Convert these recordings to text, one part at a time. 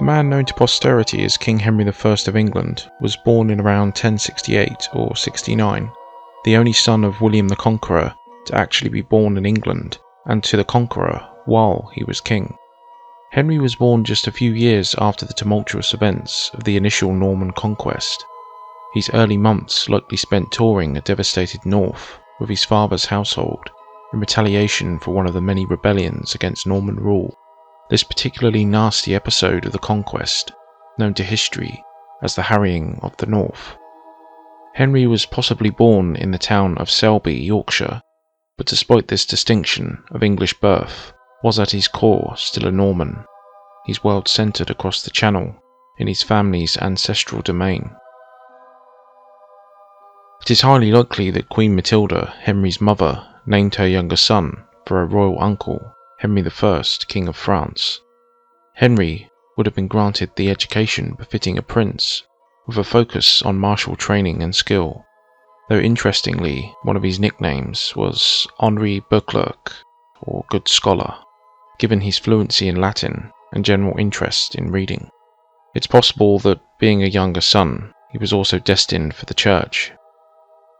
man known to posterity as King Henry I of England was born in around 1068 or 69, the only son of William the Conqueror to actually be born in England, and to the Conqueror while he was king. Henry was born just a few years after the tumultuous events of the initial Norman conquest. His early months likely spent touring a devastated north with his father's household in retaliation for one of the many rebellions against Norman rule. This particularly nasty episode of the conquest, known to history as the Harrying of the North. Henry was possibly born in the town of Selby, Yorkshire, but despite this distinction of English birth, was at his core still a Norman, his world centred across the Channel, in his family's ancestral domain. It is highly likely that Queen Matilda, Henry's mother, named her younger son for a royal uncle, Henry I, King of France. Henry would have been granted the education befitting a prince, with a focus on martial training and skill, though interestingly one of his nicknames was Henry Beauclerc, or Good Scholar, given his fluency in Latin and general interest in reading. It's possible that, being a younger son, he was also destined for the church.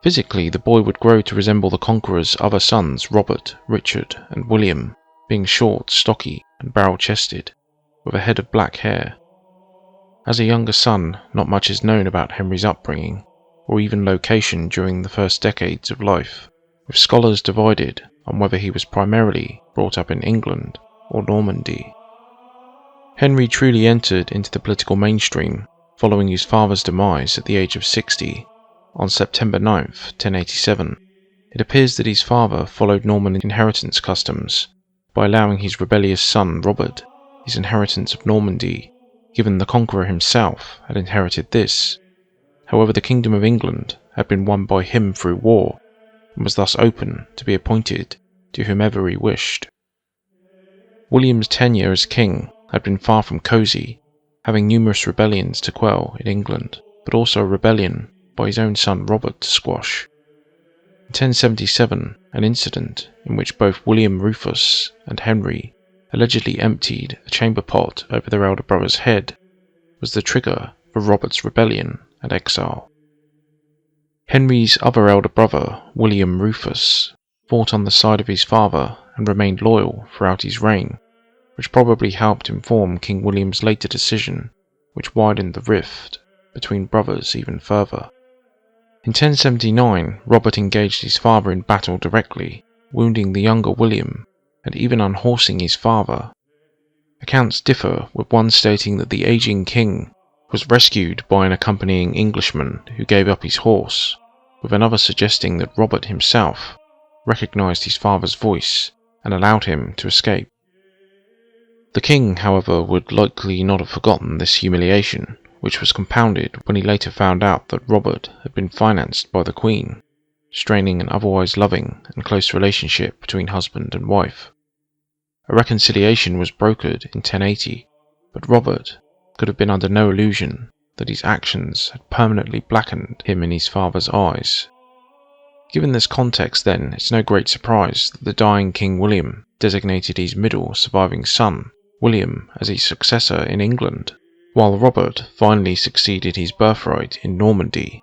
Physically, the boy would grow to resemble the Conqueror's other sons Robert, Richard, and William, being short, stocky, and barrel-chested, with a head of black hair. As a younger son, not much is known about Henry's upbringing, or even location during the first decades of life, with scholars divided on whether he was primarily brought up in England or Normandy. Henry truly entered into the political mainstream following his father's demise at the age of 60, on September 9, 1087. It appears that his father followed Norman inheritance customs by allowing his rebellious son Robert his inheritance of Normandy, given the Conqueror himself had inherited this. However, the Kingdom of England had been won by him through war, and was thus open to be appointed to whomever he wished. William's tenure as king had been far from cosy, having numerous rebellions to quell in England, but also a rebellion by his own son Robert to squash. In 1077, an incident in which both William Rufus and Henry allegedly emptied a chamber pot over their elder brother's head was the trigger for Robert's rebellion and exile. Henry's other elder brother, William Rufus, fought on the side of his father and remained loyal throughout his reign, which probably helped inform King William's later decision, which widened the rift between brothers even further. In 1079, Robert engaged his father in battle directly, wounding the younger William and even unhorsing his father. Accounts differ, with one stating that the aging king was rescued by an accompanying Englishman who gave up his horse, with another suggesting that Robert himself recognised his father's voice and allowed him to escape. The king, however, would likely not have forgotten this humiliation, which was compounded when he later found out that Robert had been financed by the Queen, straining an otherwise loving and close relationship between husband and wife. A reconciliation was brokered in 1080, but Robert could have been under no illusion that his actions had permanently blackened him in his father's eyes. Given this context then, it's no great surprise that the dying King William designated his middle surviving son, William, as his successor in England, while Robert finally succeeded his birthright in Normandy.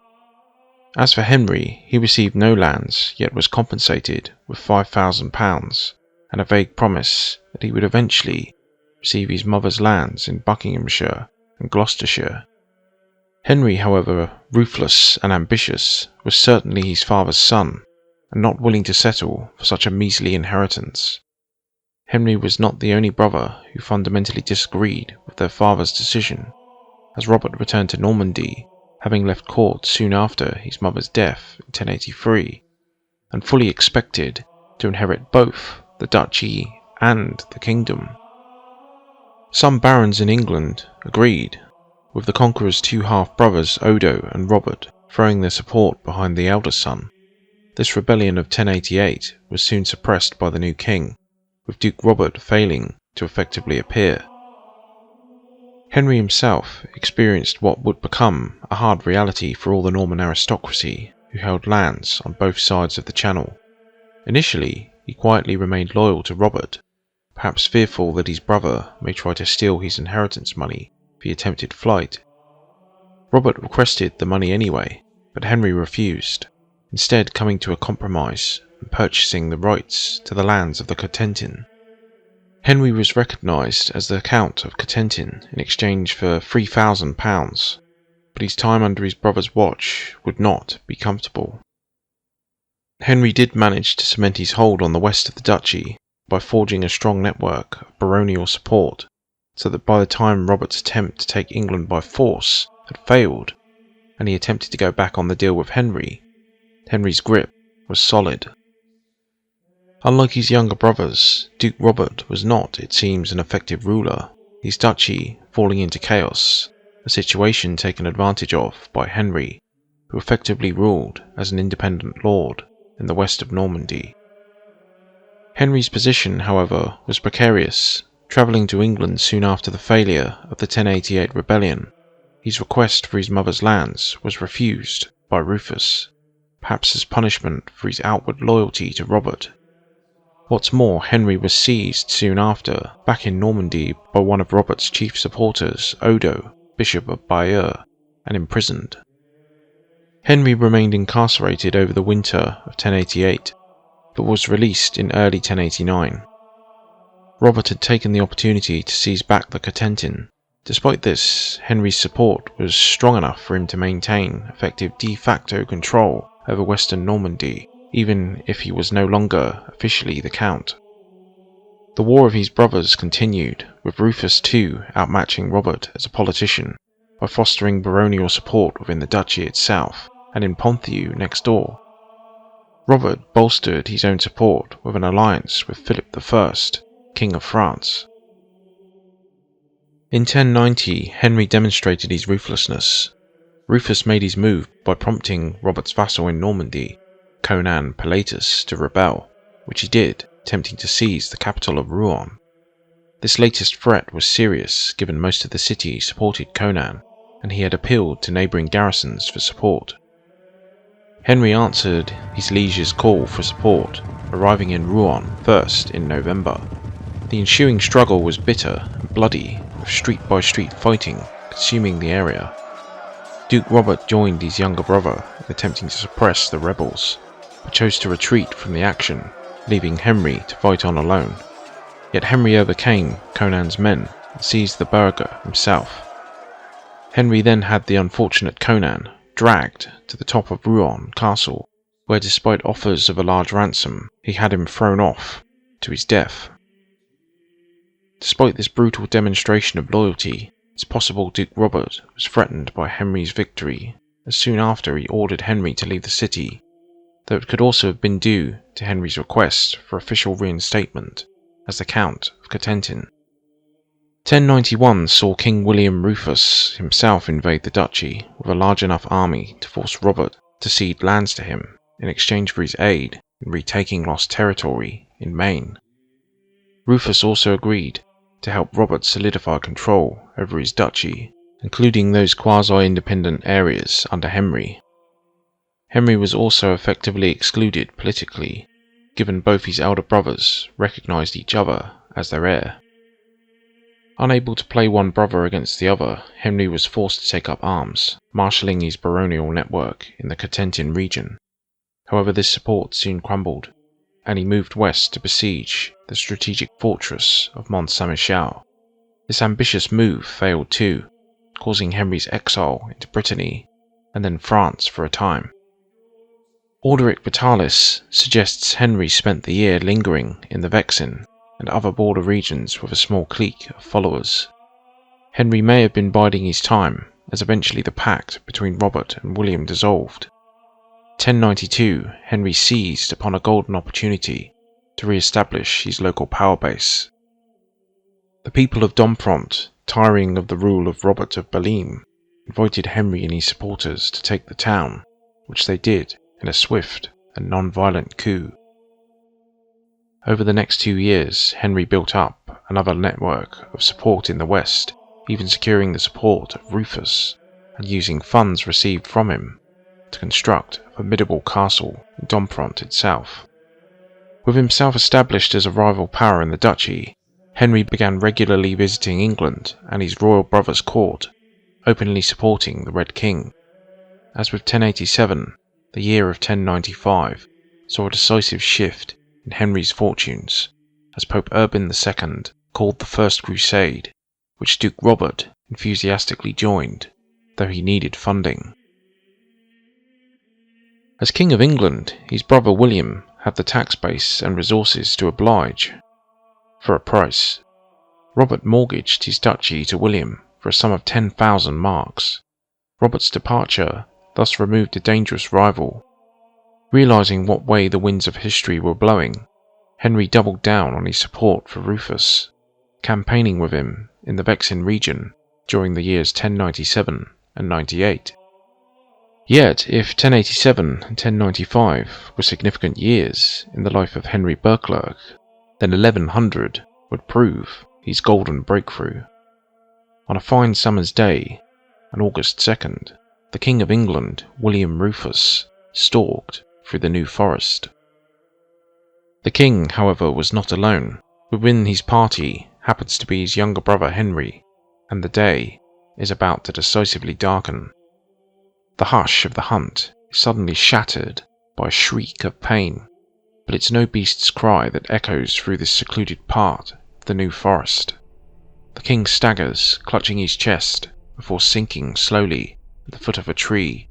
As for Henry, he received no lands, yet was compensated with £5,000 and a vague promise that he would eventually receive his mother's lands in Buckinghamshire and Gloucestershire. Henry, however, ruthless and ambitious, was certainly his father's son, and not willing to settle for such a measly inheritance. Henry was not the only brother who fundamentally disagreed with their father's decision, as Robert returned to Normandy, having left court soon after his mother's death in 1083, and fully expected to inherit both the duchy and the kingdom. Some barons in England agreed, with the Conqueror's two half-brothers Odo and Robert throwing their support behind the elder son. This rebellion of 1088 was soon suppressed by the new king, with Duke Robert failing to effectively appear. Henry himself experienced what would become a hard reality for all the Norman aristocracy who held lands on both sides of the Channel. Initially, he quietly remained loyal to Robert, perhaps fearful that his brother may try to steal his inheritance money the attempted flight. Robert requested the money anyway, but Henry refused, instead coming to a compromise and purchasing the rights to the lands of the Cotentin. Henry was recognised as the Count of Cotentin in exchange for £3,000, but his time under his brother's watch would not be comfortable. Henry did manage to cement his hold on the west of the duchy by forging a strong network of baronial support, so that by the time Robert's attempt to take England by force had failed, and he attempted to go back on the deal with Henry, Henry's grip was solid. Unlike his younger brothers, Duke Robert was not, it seems, an effective ruler, his duchy falling into chaos, a situation taken advantage of by Henry, who effectively ruled as an independent lord in the west of Normandy. Henry's position, however, was precarious. Travelling to England soon after the failure of the 1088 rebellion, his request for his mother's lands was refused by Rufus, perhaps as punishment for his outward loyalty to Robert. What's more, Henry was seized soon after, back in Normandy, by one of Robert's chief supporters, Odo, Bishop of Bayeux, and imprisoned. Henry remained incarcerated over the winter of 1088, but was released in early 1089. Robert had taken the opportunity to seize back the Cotentin. Despite this, Henry's support was strong enough for him to maintain effective de facto control over western Normandy, even if he was no longer officially the Count. The war of his brothers continued, with Rufus too outmatching Robert as a politician by fostering baronial support within the duchy itself and in Ponthieu next door. Robert bolstered his own support with an alliance with Philip I, King of France. In 1090, Henry demonstrated his ruthlessness. Rufus made his move by prompting Robert's vassal in Normandy, Conan Pilatus, to rebel, which he did, attempting to seize the capital of Rouen. This latest threat was serious, given most of the city supported Conan, and he had appealed to neighbouring garrisons for support. Henry answered his liege's call for support, arriving in Rouen first in November. The ensuing struggle was bitter and bloody, with street-by-street fighting consuming the area. Duke Robert joined his younger brother in attempting to suppress the rebels, but chose to retreat from the action, leaving Henry to fight on alone. Yet Henry overcame Conan's men and seized the burgher himself. Henry then had the unfortunate Conan dragged to the top of Rouen Castle, where despite offers of a large ransom, he had him thrown off to his death. Despite this brutal demonstration of loyalty, it's possible Duke Robert was threatened by Henry's victory, as soon after he ordered Henry to leave the city, though it could also have been due to Henry's request for official reinstatement as the Count of Cotentin. 1091 saw King William Rufus himself invade the duchy with a large enough army to force Robert to cede lands to him in exchange for his aid in retaking lost territory in Maine. Rufus also agreed to help Robert solidify control over his duchy, including those quasi-independent areas under Henry. Henry was also effectively excluded politically, given both his elder brothers recognised each other as their heir. Unable to play one brother against the other, Henry was forced to take up arms, marshalling his baronial network in the Cotentin region. However, this support soon crumbled, and he moved west to besiege the strategic fortress of Mont Saint-Michel. This ambitious move failed too, causing Henry's exile into Brittany and then France for a time. Orderic Vitalis suggests Henry spent the year lingering in the Vexin and other border regions with a small clique of followers. Henry may have been biding his time, as eventually the pact between Robert and William dissolved. 1092, Henry seized upon a golden opportunity to re-establish his local power base. The people of Domfront, tiring of the rule of Robert of Bellême, invited Henry and his supporters to take the town, which they did in a swift and non-violent coup. Over the next 2 years, Henry built up another network of support in the west, even securing the support of Rufus and using funds received from him to construct a formidable castle in Domfront itself. With himself established as a rival power in the duchy, Henry began regularly visiting England and his royal brother's court, openly supporting the Red King. As with 1087, the year of 1095 saw a decisive shift in Henry's fortunes, as Pope Urban II called the First Crusade, which Duke Robert enthusiastically joined, though he needed funding. As King of England, his brother William had the tax base and resources to oblige. For a price, Robert mortgaged his duchy to William for a sum of 10,000 marks. Robert's departure thus removed a dangerous rival. Realizing what way the winds of history were blowing, Henry doubled down on his support for Rufus, campaigning with him in the Vexin region during the years 1097 and 98. Yet, if 1087 and 1095 were significant years in the life of Henry Beauclerc, then 1100 would prove his golden breakthrough. On a fine summer's day, on August 2nd, the King of England, William Rufus, stalked through the New Forest. The king, however, was not alone. Within his party happens to be his younger brother Henry, and the day is about to decisively darken. The hush of the hunt is suddenly shattered by a shriek of pain, but it's no beast's cry that echoes through this secluded part of the New Forest. The king staggers, clutching his chest, before sinking slowly at the foot of a tree,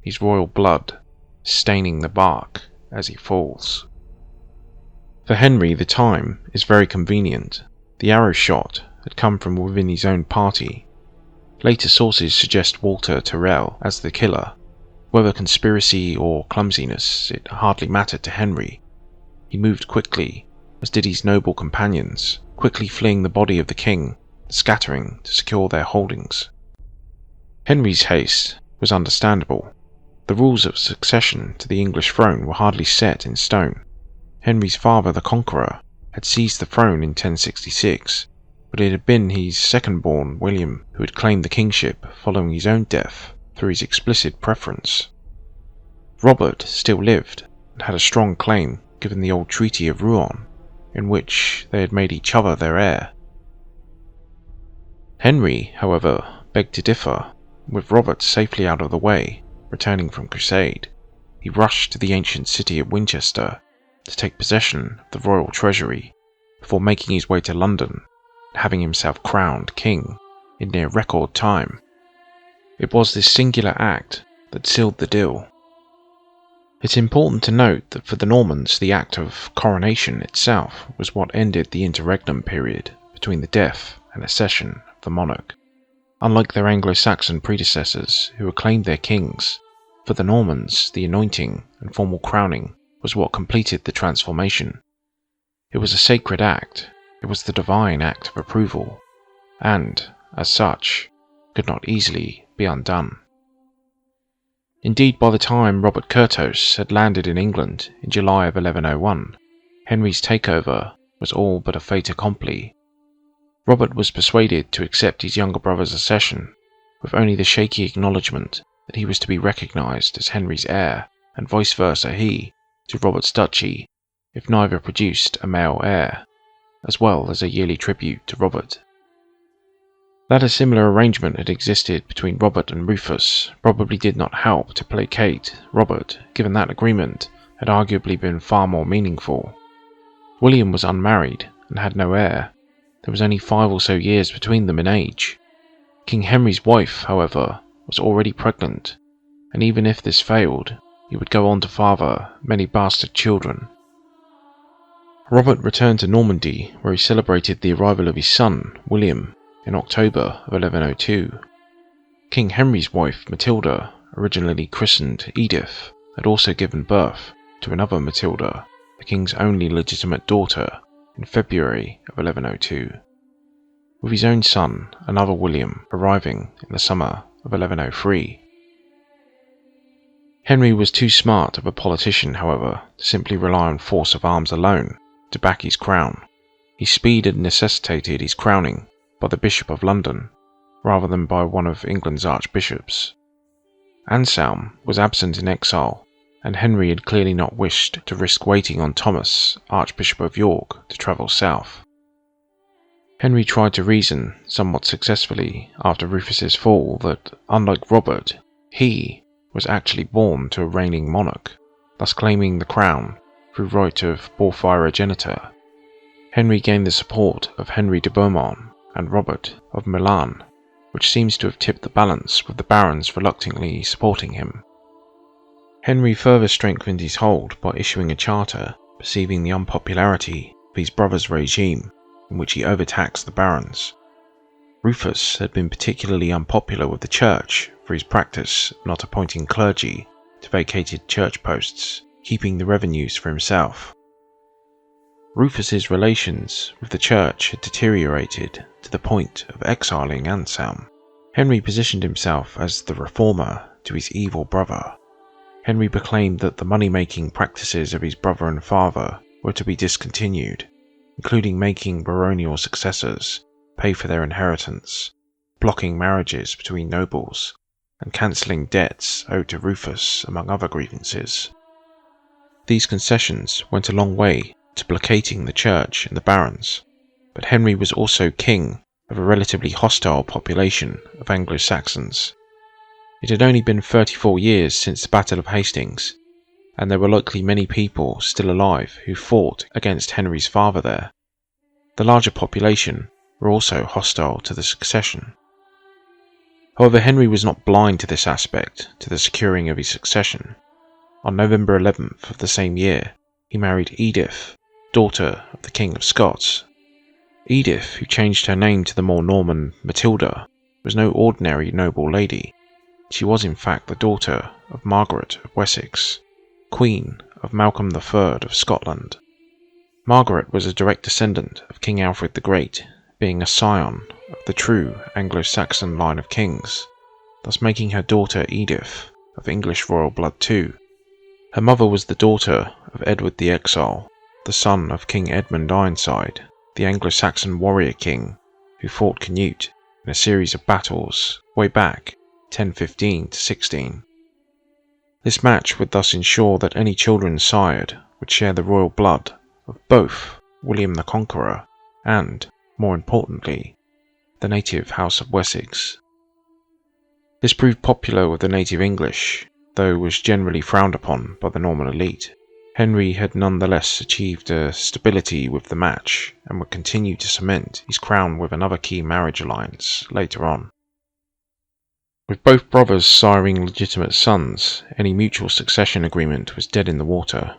his royal blood staining the bark as he falls. For Henry, the time is very convenient. The arrow shot had come from within his own party. Later sources suggest Walter Tyrrell as the killer. Whether conspiracy or clumsiness, it hardly mattered to Henry. He moved quickly, as did his noble companions, quickly fleeing the body of the king, scattering to secure their holdings. Henry's haste was understandable. The rules of succession to the English throne were hardly set in stone. Henry's father, the Conqueror, had seized the throne in 1066, but it had been his second-born, William, who had claimed the kingship following his own death through his explicit preference. Robert still lived and had a strong claim given the old Treaty of Rouen, in which they had made each other their heir. Henry, however, begged to differ. With Robert safely out of the way, returning from crusade, he rushed to the ancient city of Winchester to take possession of the royal treasury before making his way to London and having himself crowned king in near record time. It was this singular act that sealed the deal. It's important to note that for the Normans the act of coronation itself was what ended the interregnum period between the death and accession of the monarch. Unlike their Anglo-Saxon predecessors who acclaimed their kings, for the Normans the anointing and formal crowning was what completed the transformation. It was a sacred act, it was the divine act of approval, and, as such, could not easily be undone. Indeed, by the time Robert Curthose had landed in England in July of 1101, Henry's takeover was all but a fait accompli. Robert was persuaded to accept his younger brother's accession, with only the shaky acknowledgement that he was to be recognised as Henry's heir, and vice versa he to Robert's duchy, if neither produced a male heir, as well as a yearly tribute to Robert. That a similar arrangement had existed between Robert and Rufus probably did not help to placate Robert, given that agreement had arguably been far more meaningful. William was unmarried and had no heir. There was only 5 or so years between them in age. King Henry's wife, however, was already pregnant, and even if this failed, he would go on to father many bastard children. Robert returned to Normandy, where he celebrated the arrival of his son, William, in October of 1102. King Henry's wife, Matilda, originally christened Edith, had also given birth to another Matilda, the king's only legitimate daughter, in February of 1102, with his own son, another William, arriving in the summer of 1103. Henry was too smart of a politician, however, to simply rely on force of arms alone to back his crown. His speed had necessitated his crowning by the Bishop of London, rather than by one of England's archbishops. Anselm was absent in exile, and Henry had clearly not wished to risk waiting on Thomas, Archbishop of York, to travel south. Henry tried to reason, somewhat successfully, after Rufus's fall that, unlike Robert, he was actually born to a reigning monarch, thus claiming the crown through right of porphyrogeniture. Henry gained the support of Henry de Beaumont and Robert of Milan, which seems to have tipped the balance with the barons reluctantly supporting him. Henry further strengthened his hold by issuing a charter perceiving the unpopularity of his brother's regime, in which he overtaxed the barons. Rufus had been particularly unpopular with the church for his practice of not appointing clergy to vacated church posts, keeping the revenues for himself. Rufus's relations with the church had deteriorated to the point of exiling Anselm. Henry positioned himself as the reformer to his evil brother. Henry proclaimed that the money-making practices of his brother and father were to be discontinued, including making baronial successors pay for their inheritance, blocking marriages between nobles, and cancelling debts owed to Rufus, among other grievances. These concessions went a long way to placating the church and the barons, but Henry was also king of a relatively hostile population of Anglo-Saxons. It had only been 34 years since the Battle of Hastings, and there were likely many people still alive who fought against Henry's father there. The larger population were also hostile to the succession. However, Henry was not blind to this aspect to the securing of his succession. On November 11th of the same year, he married Edith, daughter of the King of Scots. Edith, who changed her name to the more Norman Matilda, was no ordinary noble lady. She was in fact the daughter of Margaret of Wessex, Queen of Malcolm III of Scotland. Margaret was a direct descendant of King Alfred the Great, being a scion of the true Anglo-Saxon line of kings, thus making her daughter Edith of English royal blood too. Her mother was the daughter of Edward the Exile, the son of King Edmund Ironside, the Anglo-Saxon warrior king who fought Canute in a series of battles way back 1015 to 16. This match would thus ensure that any children sired would share the royal blood of both William the Conqueror and, more importantly, the native House of Wessex. This proved popular with the native English, though was generally frowned upon by the Norman elite. Henry had nonetheless achieved a stability with the match and would continue to cement his crown with another key marriage alliance later on. With both brothers siring legitimate sons, any mutual succession agreement was dead in the water.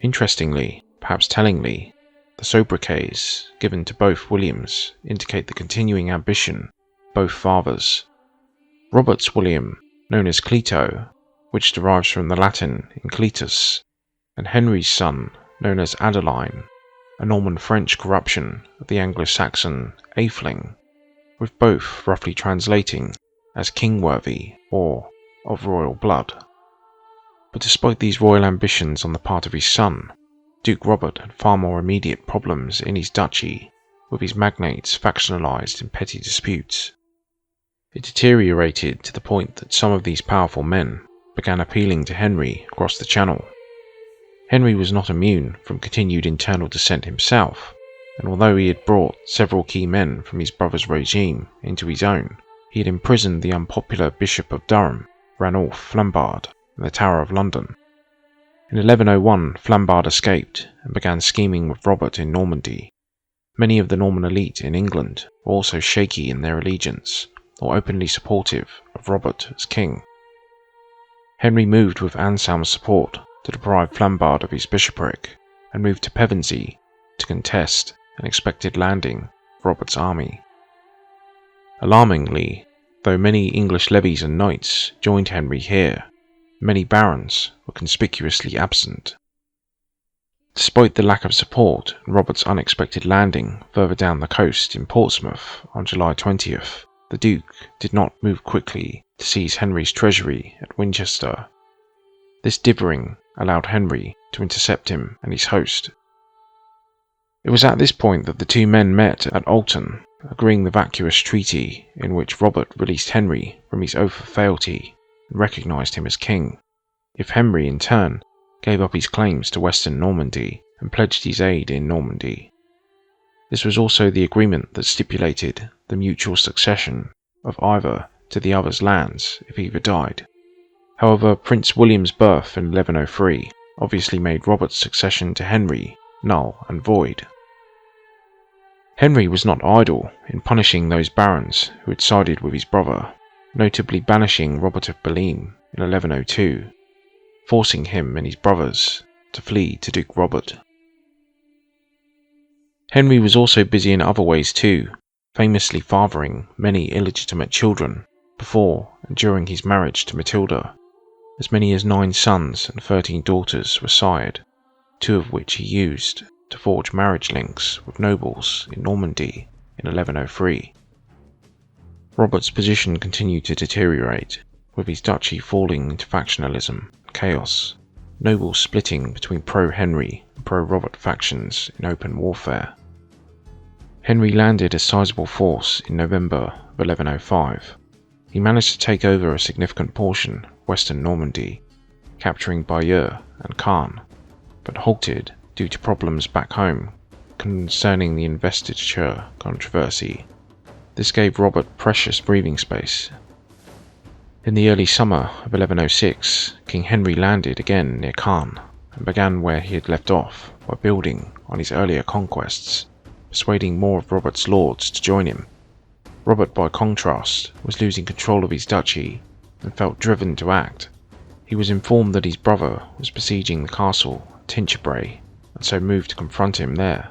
Interestingly, perhaps tellingly, the sobriquets given to both Williams indicate the continuing ambition of both fathers. Robert's William, known as Clito, which derives from the Latin Incletus, and Henry's son, known as Atheling, a Norman-French corruption of the Anglo-Saxon Atheling, with both roughly translating as kingworthy or of royal blood. But despite these royal ambitions on the part of his son, Duke Robert had far more immediate problems in his duchy, with his magnates factionalized in petty disputes. It deteriorated to the point that some of these powerful men began appealing to Henry across the Channel. Henry was not immune from continued internal dissent himself, and although he had brought several key men from his brother's regime into his own, he had imprisoned the unpopular Bishop of Durham, Ranulph Flambard, in the Tower of London. In 1101, Flambard escaped and began scheming with Robert in Normandy. Many of the Norman elite in England were also shaky in their allegiance, or openly supportive of Robert as king. Henry moved with Anselm's support to deprive Flambard of his bishopric, and moved to Pevensey to contest an expected landing of Robert's army. Alarmingly, though many English levies and knights joined Henry here, many barons were conspicuously absent. Despite the lack of support and Robert's unexpected landing further down the coast in Portsmouth on July 20th, the Duke did not move quickly to seize Henry's treasury at Winchester. This differing allowed Henry to intercept him and his host. It was at this point that the two men met at Alton, agreeing the vacuous treaty in which Robert released Henry from his oath of fealty and recognised him as king, if Henry in turn gave up his claims to western Normandy and pledged his aid in Normandy. This was also the agreement that stipulated the mutual succession of either to the other's lands if either died. However, Prince William's birth in 1103 obviously made Robert's succession to Henry null and void. Henry was not idle in punishing those barons who had sided with his brother, notably banishing Robert of Boulogne in 1102, forcing him and his brothers to flee to Duke Robert. Henry was also busy in other ways too, famously fathering many illegitimate children before and during his marriage to Matilda. As many as 9 sons and 13 daughters were sired, 2 of which he used to forge marriage links with nobles in Normandy in 1103. Robert's position continued to deteriorate, with his duchy falling into factionalism and chaos, nobles splitting between pro-Henry and pro-Robert factions in open warfare. Henry landed a sizable force in November of 1105. He managed to take over a significant portion of western Normandy, capturing Bayeux and Caen, but halted due to problems back home concerning the investiture controversy. This gave Robert precious breathing space. In the early summer of 1106, King Henry landed again near Caen and began where he had left off by building on his earlier conquests, persuading more of Robert's lords to join him. Robert, by contrast, was losing control of his duchy and felt driven to act. He was informed that his brother was besieging the castle at Tinchebray, and so moved to confront him there.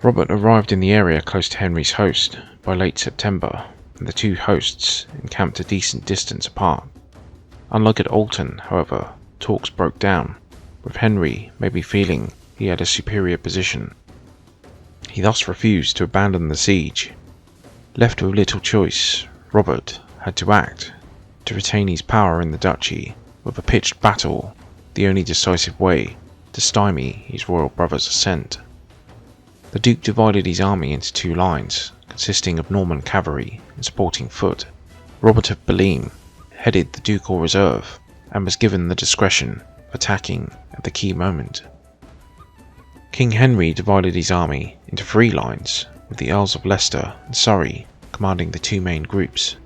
Robert arrived in the area close to Henry's host by late September, and the 2 hosts encamped a decent distance apart. Unlike at Alton, however, talks broke down, with Henry maybe feeling he had a superior position. He thus refused to abandon the siege. Left with little choice, Robert had to act to retain his power in the duchy, with a pitched battle the only decisive way to stymie his royal brother's ascent. The Duke divided his army into 2 lines, consisting of Norman cavalry and supporting foot. Robert of Boulogne headed the ducal reserve and was given the discretion of attacking at the key moment. King Henry divided his army into 3 lines, with the Earls of Leicester and Surrey commanding the 2 main groups.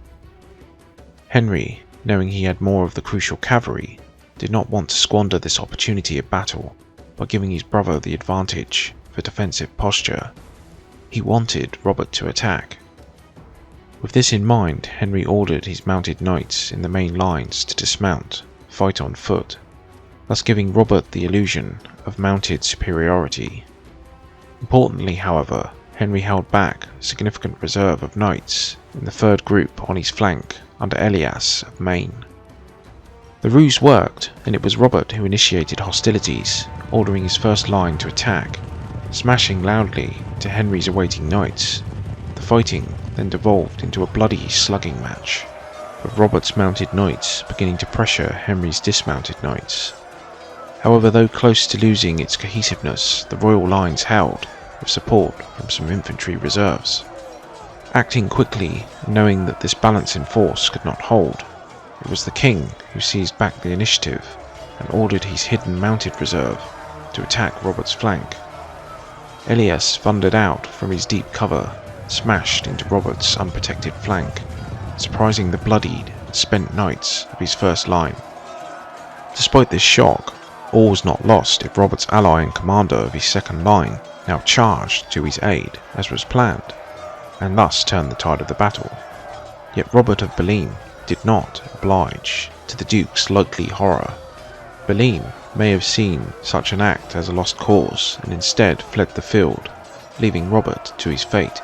Henry, knowing he had more of the crucial cavalry, did not want to squander this opportunity of battle by giving his brother the advantage for defensive posture. He wanted Robert to attack. With this in mind, Henry ordered his mounted knights in the main lines to dismount, fight on foot, thus giving Robert the illusion of mounted superiority. Importantly, however, Henry held back a significant reserve of knights in the 3rd group on his flank under Elias of Maine. The ruse worked, and it was Robert who initiated hostilities, ordering his first line to attack, smashing loudly to Henry's awaiting knights. The fighting then devolved into a bloody slugging match, with Robert's mounted knights beginning to pressure Henry's dismounted knights. However, though close to losing its cohesiveness, the royal lines held, with support from some infantry reserves. Acting quickly, knowing that this balance in force could not hold, it was the king who seized back the initiative and ordered his hidden mounted reserve to attack Robert's flank. Elias thundered out from his deep cover, smashed into Robert's unprotected flank, surprising the bloodied and spent knights of his first line. Despite this shock, all was not lost if Robert's ally and commander of his second line now charged to his aid as was planned, and thus turned the tide of the battle. Yet Robert of Boulogne did not oblige to the Duke's likely horror. Boulogne may have seen such an act as a lost cause and instead fled the field, leaving Robert to his fate.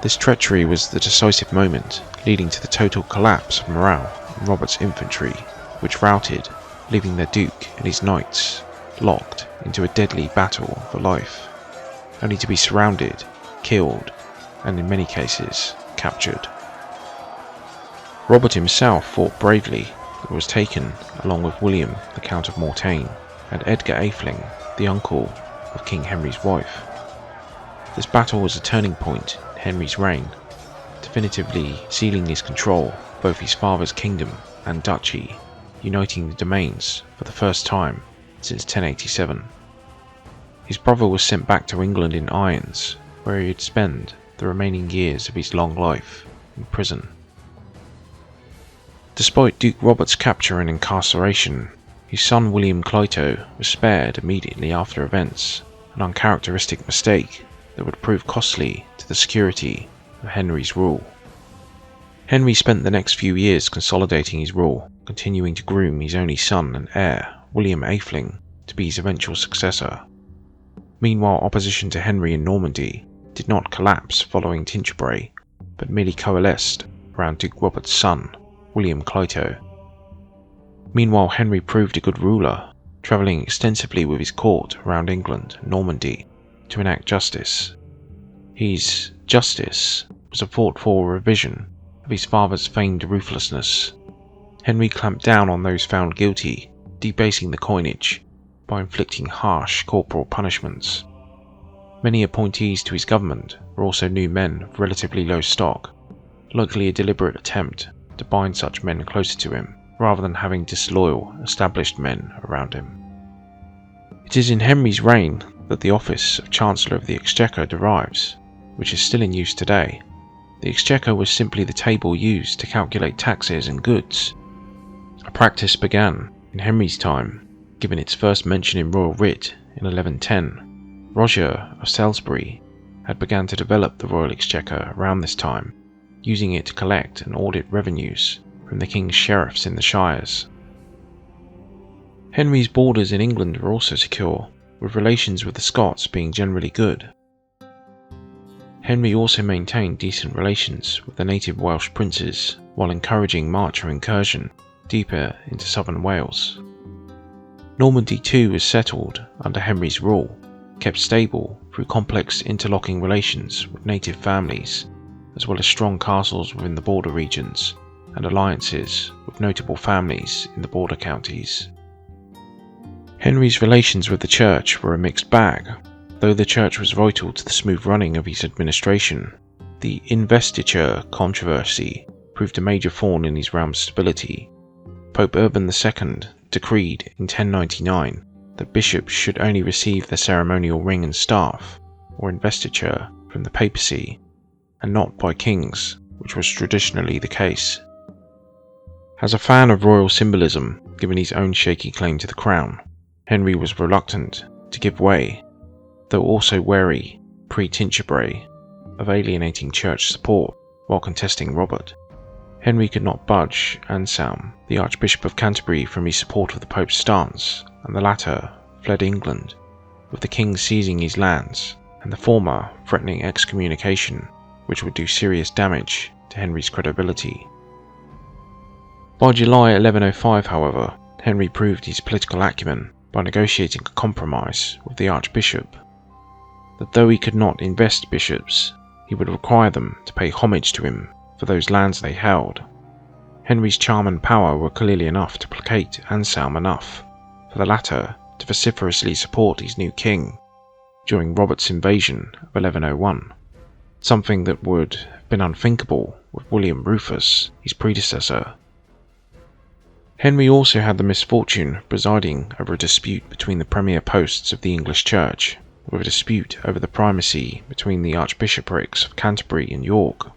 This treachery was the decisive moment, leading to the total collapse of morale in Robert's infantry, which routed, leaving their Duke and his knights locked into a deadly battle for life, only to be surrounded, killed, and in many cases captured. Robert himself fought bravely and was taken along with William the Count of Mortain and Edgar Atheling, the uncle of King Henry's wife. This battle was a turning point in Henry's reign, definitively sealing his control of both his father's kingdom and duchy, uniting the domains for the first time since 1087. His brother was sent back to England in irons, where he would spend the remaining years of his long life in prison. Despite Duke Robert's capture and incarceration, his son William Clito was spared immediately after events, an uncharacteristic mistake that would prove costly to the security of Henry's rule. Henry spent the next few years consolidating his rule, continuing to groom his only son and heir, William Atheling, to be his eventual successor. Meanwhile, opposition to Henry in Normandy did not collapse following Tinchebray, but merely coalesced around Duke Robert's son, William Clito. Meanwhile, Henry proved a good ruler, travelling extensively with his court around England and Normandy to enact justice. His justice was a fought-for revision of his father's famed ruthlessness. Henry clamped down on those found guilty, debasing the coinage by inflicting harsh corporal punishments. Many appointees to his government were also new men of relatively low stock, likely a deliberate attempt to bind such men closer to him, rather than having disloyal, established men around him. It is in Henry's reign that the office of Chancellor of the Exchequer derives, which is still in use today. The Exchequer was simply the table used to calculate taxes and goods. A practice began in Henry's time, given its first mention in royal writ in 1110. Roger of Salisbury had begun to develop the Royal Exchequer around this time, using it to collect and audit revenues from the king's sheriffs in the shires. Henry's borders in England were also secure, with relations with the Scots being generally good. Henry also maintained decent relations with the native Welsh princes, while encouraging march or incursion deeper into southern Wales. Normandy too was settled under Henry's rule, kept stable through complex interlocking relations with native families, as well as strong castles within the border regions and alliances with notable families in the border counties. Henry's relations with the church were a mixed bag. Though the church was vital to the smooth running of his administration, the investiture controversy proved a major thorn in his realm's stability. Pope Urban II decreed in 1099 that bishops should only receive their ceremonial ring and staff, or investiture, from the papacy, and not by kings, which was traditionally the case. As a fan of royal symbolism, given his own shaky claim to the crown, Henry was reluctant to give way, though also wary, pre-Tinchebray, of alienating church support while contesting Robert. Henry could not budge Anselm, the Archbishop of Canterbury, from his support of the Pope's stance, and the latter fled England, with the king seizing his lands, and the former threatening excommunication, which would do serious damage to Henry's credibility. By July 1105, however, Henry proved his political acumen by negotiating a compromise with the Archbishop, that though he could not invest bishops, he would require them to pay homage to him for those lands they held. Henry's charm and power were clearly enough to placate Anselm enough for the latter to vociferously support his new king during Robert's invasion of 1101, something that would have been unthinkable with William Rufus, his predecessor. Henry also had the misfortune of presiding over a dispute between the premier posts of the English Church, with a dispute over the primacy between the archbishoprics of Canterbury and York.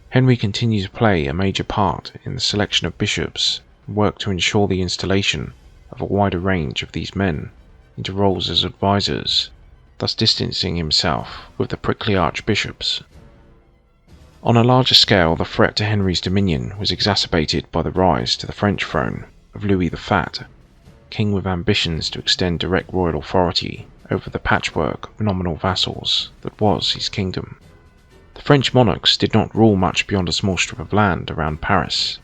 Henry continued to play a major part in the selection of bishops and worked to ensure the installation of a wider range of these men into roles as advisors, thus distancing himself with the prickly archbishops. On a larger scale, the threat to Henry's dominion was exacerbated by the rise to the French throne of Louis the Fat, king with ambitions to extend direct royal authority over the patchwork of nominal vassals that was his kingdom. The French monarchs did not rule much beyond a small strip of land around Paris,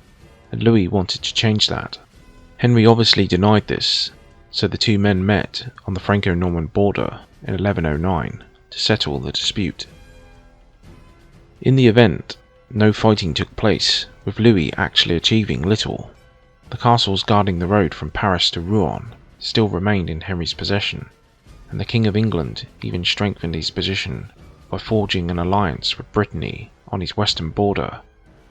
and Louis wanted to change that. Henry obviously denied this, so the two men met on the Franco-Norman border in 1109 to settle the dispute. In the event, no fighting took place, with Louis actually achieving little. The castles guarding the road from Paris to Rouen still remained in Henry's possession, and the King of England even strengthened his position by forging an alliance with Brittany on his western border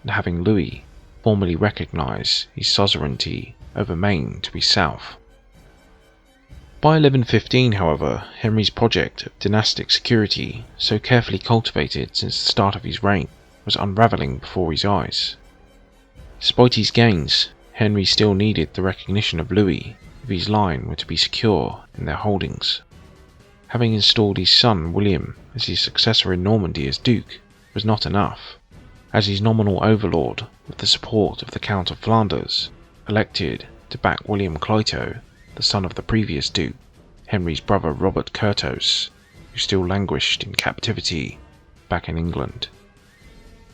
and having Louis formally recognise his suzerainty over Maine to his south. By 1115, however, Henry's project of dynastic security, so carefully cultivated since the start of his reign, was unravelling before his eyes. Despite his gains, Henry still needed the recognition of Louis if his line were to be secure in their holdings. Having installed his son William as his successor in Normandy as Duke was not enough, as his nominal overlord, with the support of the Count of Flanders, elected to back William Clito, the son of the previous Duke, Henry's brother Robert Curthose, who still languished in captivity back in England.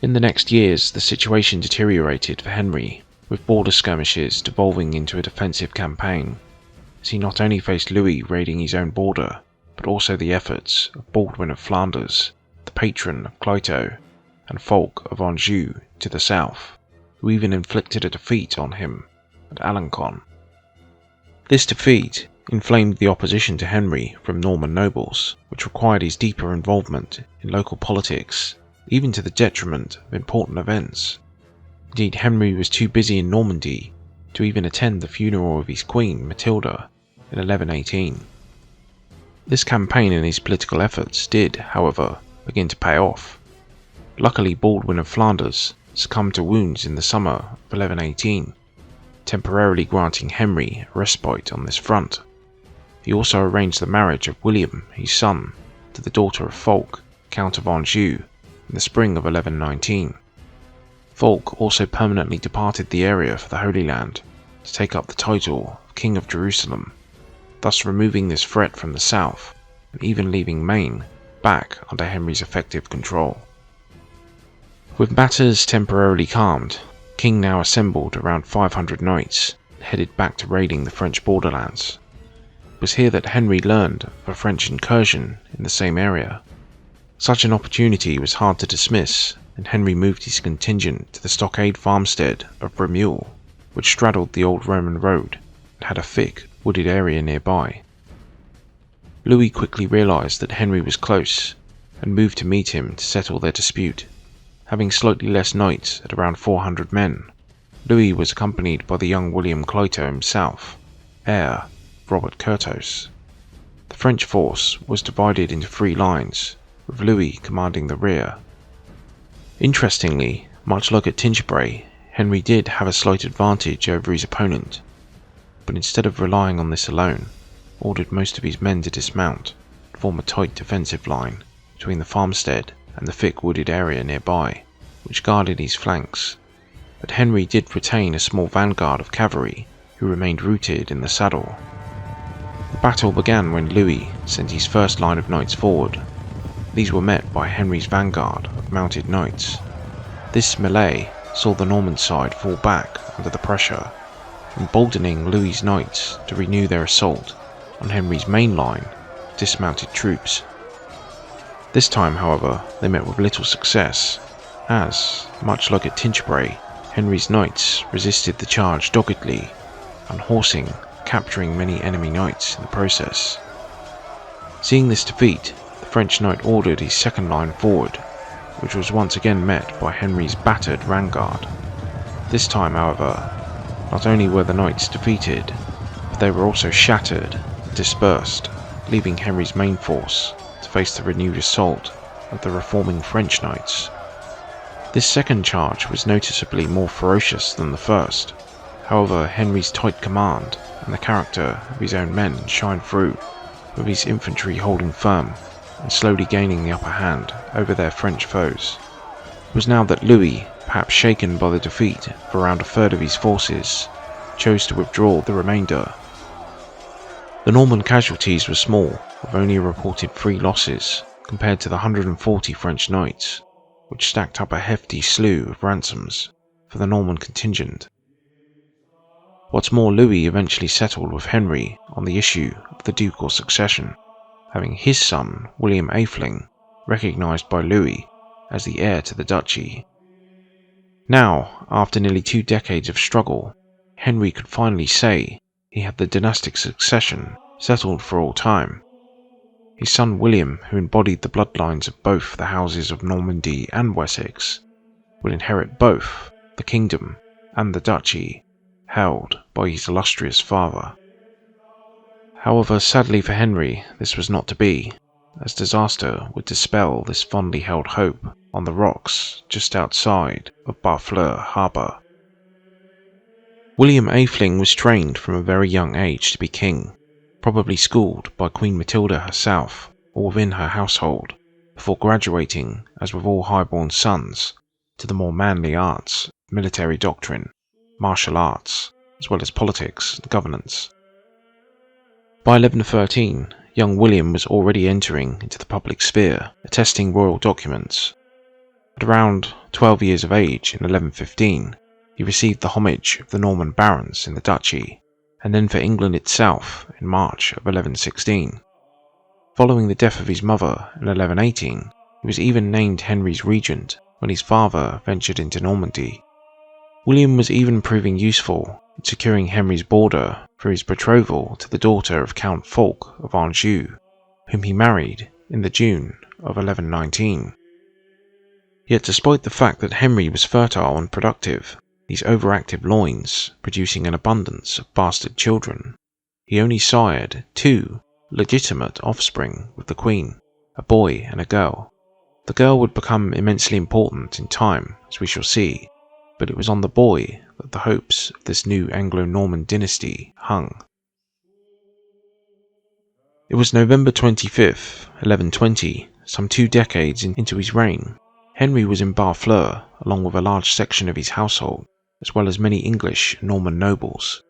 In the next years, the situation deteriorated for Henry, with border skirmishes devolving into a defensive campaign, as he not only faced Louis raiding his own border, but also the efforts of Baldwin of Flanders, the patron of Clito, and Fulk of Anjou to the south, who even inflicted a defeat on him at Alencon. This defeat inflamed the opposition to Henry from Norman nobles, which required his deeper involvement in local politics, even to the detriment of important events. Indeed, Henry was too busy in Normandy to even attend the funeral of his queen, Matilda, in 1118. This campaign and his political efforts did, however, begin to pay off. Luckily, Baldwin of Flanders succumbed to wounds in the summer of 1118, temporarily granting Henry a respite on this front. He also arranged the marriage of William, his son, to the daughter of Fulk, Count of Anjou, in the spring of 1119. Fulk also permanently departed the area for the Holy Land to take up the title of King of Jerusalem, thus removing this threat from the south and even leaving Maine back under Henry's effective control. With matters temporarily calmed, King now assembled around 500 knights and headed back to raiding the French borderlands. It was here that Henry learned of a French incursion in the same area. Such an opportunity was hard to dismiss, and Henry moved his contingent to the stockade farmstead of Bremule, which straddled the old Roman road and had a thick, wooded area nearby. Louis quickly realised that Henry was close and moved to meet him to settle their dispute. Having slightly less knights at around 400 men, Louis was accompanied by the young William Clito himself, heir of Robert Curthose. The French force was divided into 3 lines, with Louis commanding the rear. Interestingly, much like at Tinchebray, Henry did have a slight advantage over his opponent, but instead of relying on this alone, ordered most of his men to dismount and form a tight defensive line between the farmstead and the thick wooded area nearby, which guarded his flanks. But Henry did retain a small vanguard of cavalry who remained rooted in the saddle. The battle began when Louis sent his first line of knights forward. These were met by Henry's vanguard of mounted knights. This melee saw the Norman side fall back under the pressure, emboldening Louis's knights to renew their assault on Henry's main line of dismounted troops. This time, however, they met with little success, as, much like at Tinchebray, Henry's knights resisted the charge doggedly, unhorsing, capturing many enemy knights in the process. Seeing this defeat, the French knight ordered his second line forward, which was once again met by Henry's battered vanguard. This time, however, not only were the knights defeated, but they were also shattered and dispersed, leaving Henry's main force to face the renewed assault of the reforming French knights. This second charge was noticeably more ferocious than the first. However, Henry's tight command and the character of his own men shined through, with his infantry holding firm and slowly gaining the upper hand over their French foes. It was now that Louis, perhaps shaken by the defeat of around a third of his forces, chose to withdraw the remainder. The Norman casualties were small, with only a reported 3 losses compared to the 140 French knights, which stacked up a hefty slew of ransoms for the Norman contingent. What's more, Louis eventually settled with Henry on the issue of the ducal succession, having his son, William Atheling, recognised by Louis as the heir to the duchy. Now, after nearly 2 decades of struggle, Henry could finally say he had the dynastic succession settled for all time. His son William, who embodied the bloodlines of both the houses of Normandy and Wessex, will inherit both the kingdom and the duchy held by his illustrious father. However, sadly for Henry, this was not to be, as disaster would dispel this fondly held hope on the rocks just outside of Barfleur harbour. William Atheling was trained from a very young age to be king, probably schooled by Queen Matilda herself or within her household, before graduating, as with all highborn sons, to the more manly arts, military doctrine, martial arts, as well as politics and governance. By 1113, young William was already entering into the public sphere, attesting royal documents. At around 12 years of age in 1115, he received the homage of the Norman barons in the duchy, and then for England itself in March of 1116. Following the death of his mother in 1118, he was even named Henry's regent when his father ventured into Normandy. William was even proving useful in securing Henry's border through his betrothal to the daughter of Count Fulk of Anjou, whom he married in the June of 1119. Yet despite the fact that Henry was fertile and productive, these overactive loins producing an abundance of bastard children, he only sired 2 legitimate offspring with the Queen, a boy and a girl. The girl would become immensely important in time, as we shall see, but it was on the boy that the hopes of this new Anglo-Norman dynasty hung. It was November 25th, 1120, some 2 decades into his reign. Henry was in Barfleur, along with a large section of his household, as well as many English and Norman nobles.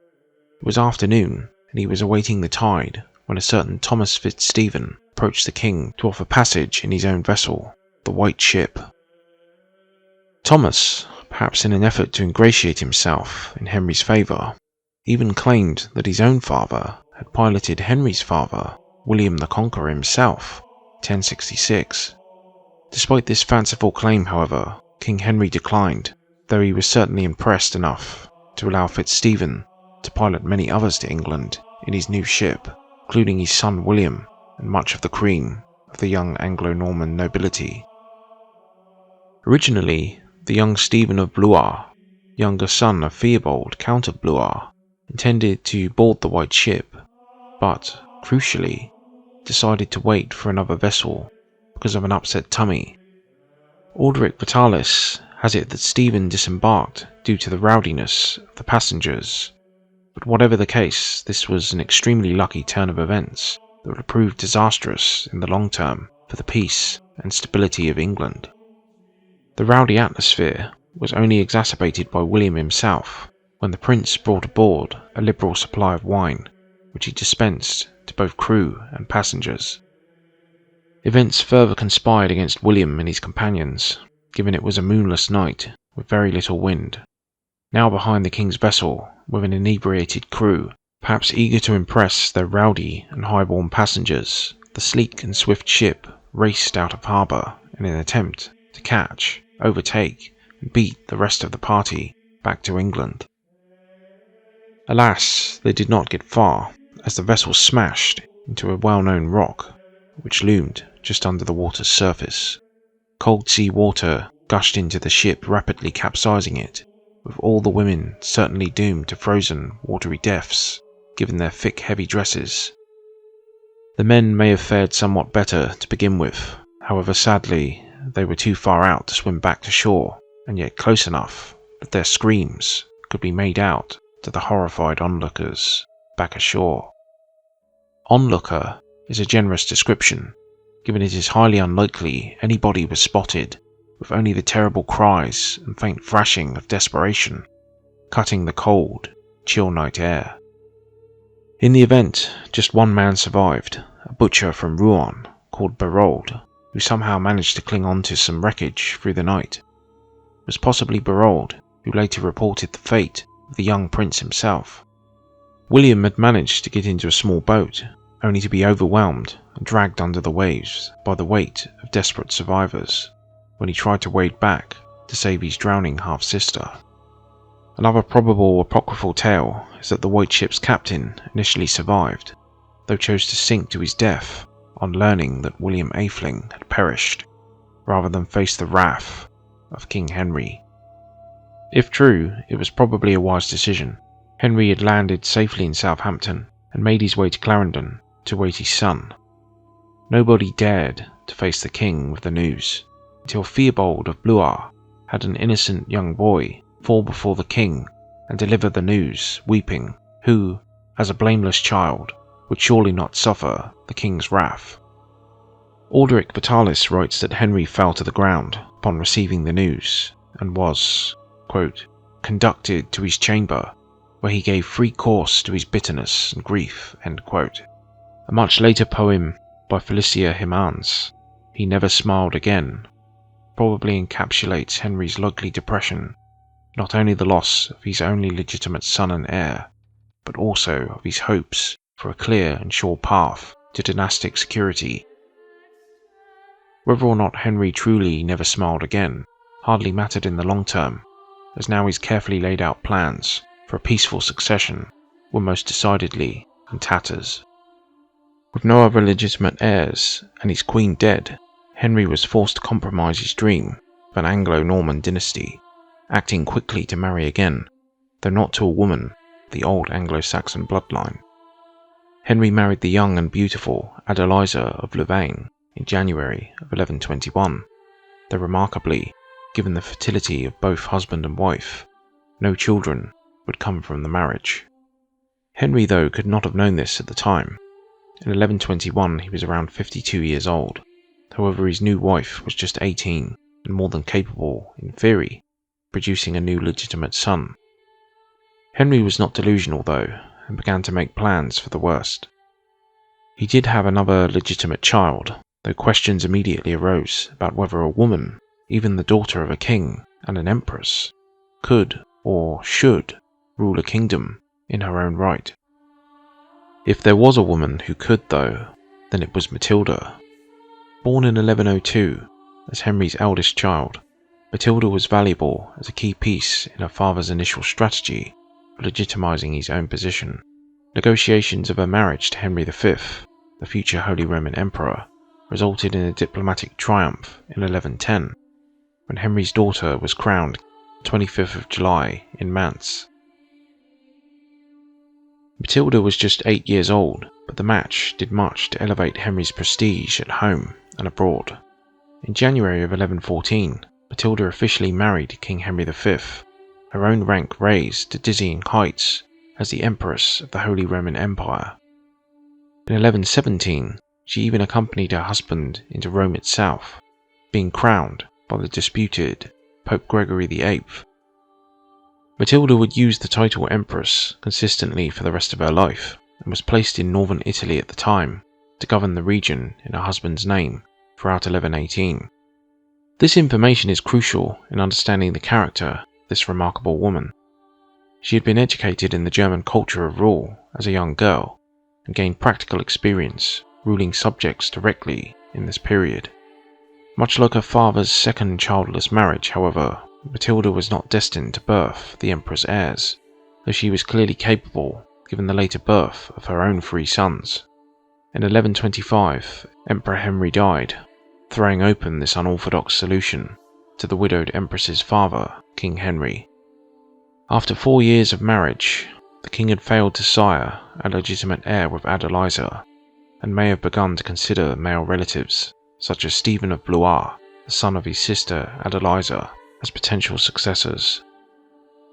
It was afternoon, and he was awaiting the tide, when a certain Thomas Fitzstephen approached the king to offer passage in his own vessel, the White Ship. Thomas, perhaps in an effort to ingratiate himself in Henry's favour, even claimed that his own father had piloted Henry's father, William the Conqueror himself, 1066. Despite this fanciful claim, however, King Henry declined, though he was certainly impressed enough to allow Fitzstephen to pilot many others to England in his new ship, including his son William and much of the cream of the young Anglo-Norman nobility. Originally, the young Stephen of Blois, younger son of Theobald, Count of Blois, intended to board the White Ship, but, crucially, decided to wait for another vessel because of an upset tummy. Orderic Vitalis has it that Stephen disembarked due to the rowdiness of the passengers, but whatever the case, this was an extremely lucky turn of events that would prove disastrous in the long term for the peace and stability of England. The rowdy atmosphere was only exacerbated by William himself when the prince brought aboard a liberal supply of wine, which he dispensed to both crew and passengers. Events further conspired against William and his companions, given it was a moonless night with very little wind. Now behind the king's vessel, with an inebriated crew, perhaps eager to impress their rowdy and high-born passengers, the sleek and swift ship raced out of harbour in an attempt to catch, overtake, and beat the rest of the party back to England. Alas, they did not get far, as the vessel smashed into a well-known rock, which loomed just under the water's surface. Cold sea water gushed into the ship, rapidly capsizing it, with all the women certainly doomed to frozen, watery deaths, given their thick, heavy dresses. The men may have fared somewhat better to begin with, however sadly, they were too far out to swim back to shore, and yet close enough that their screams could be made out to the horrified onlookers back ashore. Onlooker is a generous description, given it is highly unlikely anybody was spotted, with only the terrible cries and faint thrashing of desperation cutting the cold, chill night air. In the event, just one man survived, a butcher from Rouen called Berold, who somehow managed to cling on to some wreckage through the night. It was possibly Berold who later reported the fate of the young prince himself. William had managed to get into a small boat, only to be overwhelmed and dragged under the waves by the weight of desperate survivors when he tried to wade back to save his drowning half-sister. Another probable apocryphal tale is that the White Ship's captain initially survived, though chose to sink to his death on learning that William Atheling had perished, rather than face the wrath of King Henry. If true, it was probably a wise decision. Henry had landed safely in Southampton, and made his way to Clarendon to await his son. Nobody dared to face the king with the news, until Theobald of Blois had an innocent young boy fall before the king and deliver the news, weeping, who, as a blameless child, would surely not suffer the king's wrath. Alderic Vitalis writes that Henry fell to the ground upon receiving the news, and was, quote, conducted to his chamber, where he gave free course to his bitterness and grief, end quote. A much later poem by Felicia Himans, He Never Smiled Again, probably encapsulates Henry's likely depression, not only the loss of his only legitimate son and heir, but also of his hopes for a clear and sure path to dynastic security. Whether or not Henry truly never smiled again hardly mattered in the long term, as now his carefully laid out plans for a peaceful succession were most decidedly in tatters. With no other legitimate heirs and his queen dead, Henry was forced to compromise his dream of an Anglo-Norman dynasty, acting quickly to marry again, though not to a woman of the old Anglo-Saxon bloodline. Henry married the young and beautiful Adeliza of Louvain in January of 1121, though remarkably, given the fertility of both husband and wife, no children would come from the marriage. Henry, though, could not have known this at the time. In 1121 he was around 52 years old. However, his new wife was just 18 and more than capable, in theory, of producing a new legitimate son. Henry was not delusional, though, and began to make plans for the worst. He did have another legitimate child, though questions immediately arose about whether a woman, even the daughter of a king and an empress, could or should rule a kingdom in her own right. If there was a woman who could, though, then it was Matilda. Born in 1102 as Henry's eldest child, Matilda was valuable as a key piece in her father's initial strategy for legitimising his own position. Negotiations of her marriage to Henry V, the future Holy Roman Emperor, resulted in a diplomatic triumph in 1110, when Henry's daughter was crowned 25th of July in Mantes. Matilda was just 8 years old, but the match did much to elevate Henry's prestige at home and abroad. In January of 1114, Matilda officially married King Henry V, her own rank raised to dizzying heights as the Empress of the Holy Roman Empire. In 1117, she even accompanied her husband into Rome itself, being crowned by the disputed Pope Gregory VIII. Matilda would use the title Empress consistently for the rest of her life, and was placed in northern Italy at the time to govern the region in her husband's name throughout 1118. This information is crucial in understanding the character of this remarkable woman. She had been educated in the German culture of rule as a young girl, and gained practical experience ruling subjects directly in this period. Much like her father's second childless marriage, however, Matilda was not destined to birth the Emperor's heirs, though she was clearly capable given the later birth of her own 3 sons. In 1125, Emperor Henry died, throwing open this unorthodox solution to the widowed Empress's father, King Henry. After 4 years of marriage, the king had failed to sire a legitimate heir with Adeliza, and may have begun to consider male relatives, such as Stephen of Blois, the son of his sister Adeliza, as potential successors.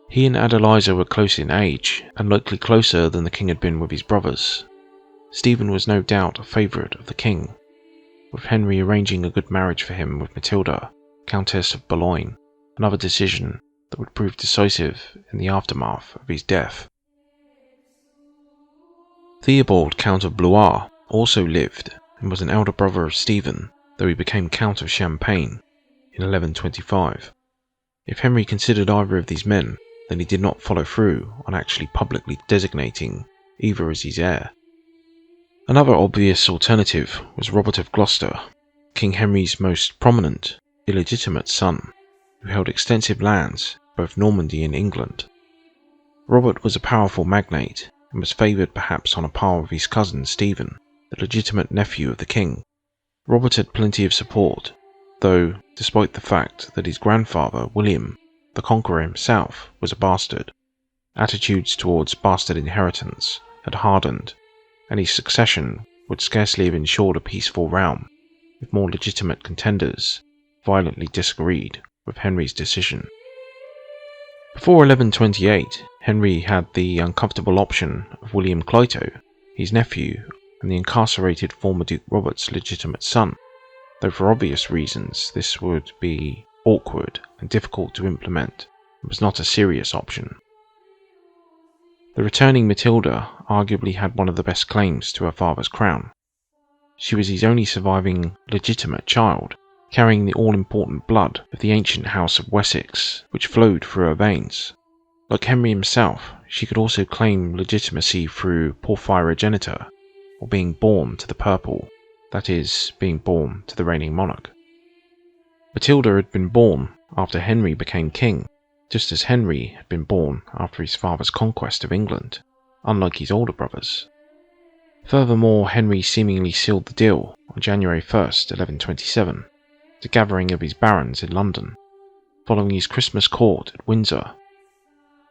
He and Adeliza were close in age, and likely closer than the king had been with his brothers. Stephen was no doubt a favourite of the king, with Henry arranging a good marriage for him with Matilda, Countess of Boulogne, another decision that would prove decisive in the aftermath of his death. Theobald, Count of Blois, also lived and was an elder brother of Stephen, though he became Count of Champagne in 1125. If Henry considered either of these men, then he did not follow through on actually publicly designating either as his heir. Another obvious alternative was Robert of Gloucester, King Henry's most prominent, illegitimate son, who held extensive lands in both Normandy and England. Robert was a powerful magnate and was favoured perhaps on a par with his cousin Stephen, the legitimate nephew of the king. Robert had plenty of support, though, despite the fact that his grandfather, William the Conqueror himself, was a bastard, attitudes towards bastard inheritance had hardened and his succession would scarcely have ensured a peaceful realm if more legitimate contenders violently disagreed with Henry's decision. Before 1128, Henry had the uncomfortable option of William Clito, his nephew, and the incarcerated former Duke Robert's legitimate son, though for obvious reasons this would be awkward and difficult to implement and was not a serious option. The returning Matilda arguably had one of the best claims to her father's crown. She was his only surviving legitimate child, carrying the all-important blood of the ancient House of Wessex, which flowed through her veins. Like Henry himself, she could also claim legitimacy through porphyrogeniture, or being born to the purple, that is, being born to the reigning monarch. Matilda had been born after Henry became king, just as Henry had been born after his father's conquest of England, unlike his older brothers. Furthermore, Henry seemingly sealed the deal on January 1st, 1127, the gathering of his barons in London, following his Christmas court at Windsor.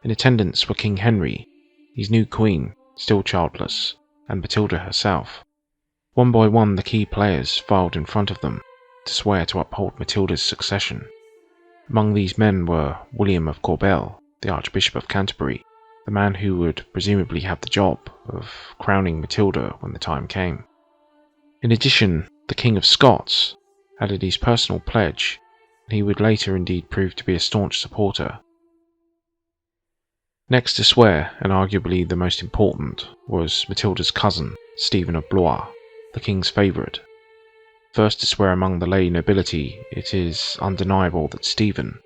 In attendance were King Henry, his new queen, still childless, and Matilda herself. One by one the key players filed in front of them to swear to uphold Matilda's succession. Among these men were William of Corbel, the Archbishop of Canterbury, the man who would presumably have the job of crowning Matilda when the time came. In addition, the King of Scots added his personal pledge, and he would later indeed prove to be a staunch supporter. Next to swear, and arguably the most important, was Matilda's cousin, Stephen of Blois, the king's favourite. First to swear among the lay nobility, it is undeniable that Stephen,